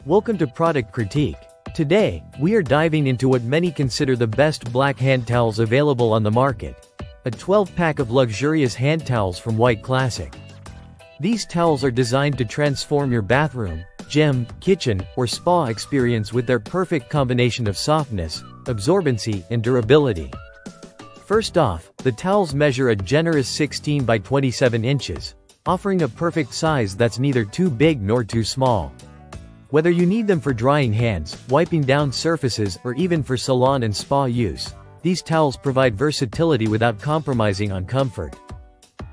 Welcome to Product Critique. Today, we are diving into what many consider the best black hand towels available on the market. A 12-pack of luxurious hand towels from White Classic. These towels are designed to transform your bathroom, gym, kitchen, or spa experience with their perfect combination of softness, absorbency, and durability. First off, the towels measure a generous 16 by 27 inches, offering a perfect size that's neither too big nor too small. Whether you need them for drying hands, wiping down surfaces, or even for salon and spa use, these towels provide versatility without compromising on comfort.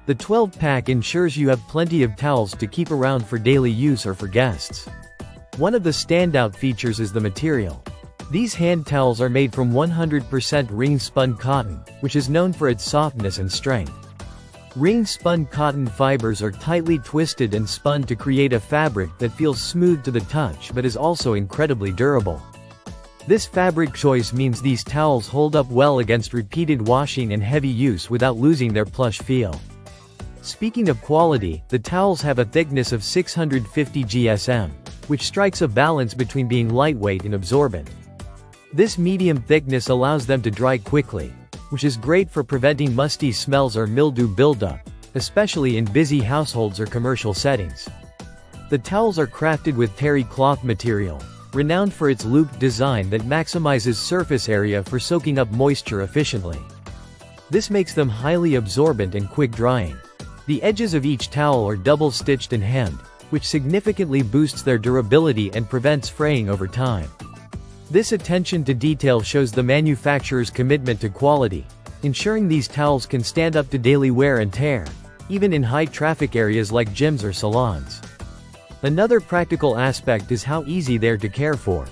The 12-pack ensures you have plenty of towels to keep around for daily use or for guests. One of the standout features is the material. These hand towels are made from 100% ring-spun cotton, which is known for its softness and strength. Ring-spun cotton fibers are tightly twisted and spun to create a fabric that feels smooth to the touch but is also incredibly durable. This fabric choice means these towels hold up well against repeated washing and heavy use without losing their plush feel. Speaking of quality, the towels have a thickness of 650 GSM, which strikes a balance between being lightweight and absorbent. This medium thickness allows them to dry quickly, which is great for preventing musty smells or mildew buildup, especially in busy households or commercial settings. The towels are crafted with terry cloth material, renowned for its looped design that maximizes surface area for soaking up moisture efficiently. This makes them highly absorbent and quick drying. The edges of each towel are double-stitched and hemmed, which significantly boosts their durability and prevents fraying over time. This attention to detail shows the manufacturer's commitment to quality, ensuring these towels can stand up to daily wear and tear, even in high-traffic areas like gyms or salons. Another practical aspect is how easy they are to care for.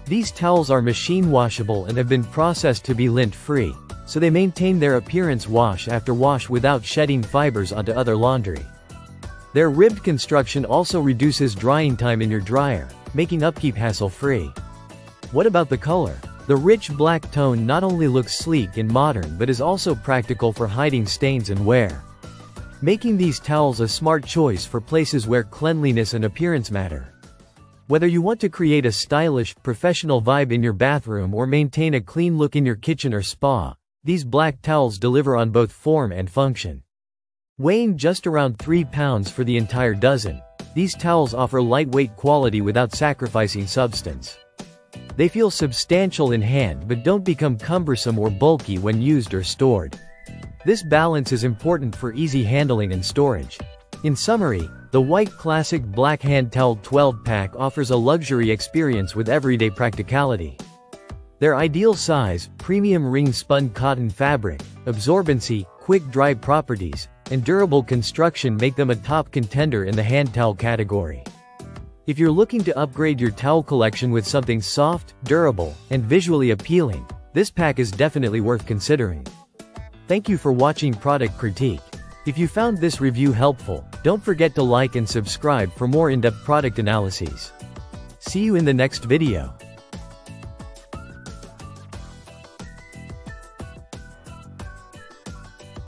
These towels are machine washable and have been processed to be lint-free, so they maintain their appearance wash after wash without shedding fibers onto other laundry. Their ribbed construction also reduces drying time in your dryer, making upkeep hassle-free. What about the color? The rich black tone not only looks sleek and modern but is also practical for hiding stains and wear, making these towels a smart choice for places where cleanliness and appearance matter. Whether you want to create a stylish, professional vibe in your bathroom or maintain a clean look in your kitchen or spa, these black towels deliver on both form and function. Weighing just around 3 pounds for the entire dozen, these towels offer lightweight quality without sacrificing substance. They feel substantial in hand but don't become cumbersome or bulky when used or stored. This balance is important for easy handling and storage. In summary, the White Classic Black Hand Towel 12-pack offers a luxury experience with everyday practicality. Their ideal size, premium ring-spun cotton fabric, absorbency, quick dry properties, and durable construction make them a top contender in the hand towel category. If you're looking to upgrade your towel collection with something soft, durable, and visually appealing, this pack is definitely worth considering. Thank you for watching Product Critique. If you found this review helpful, don't forget to like and subscribe for more in-depth product analyses. See you in the next video.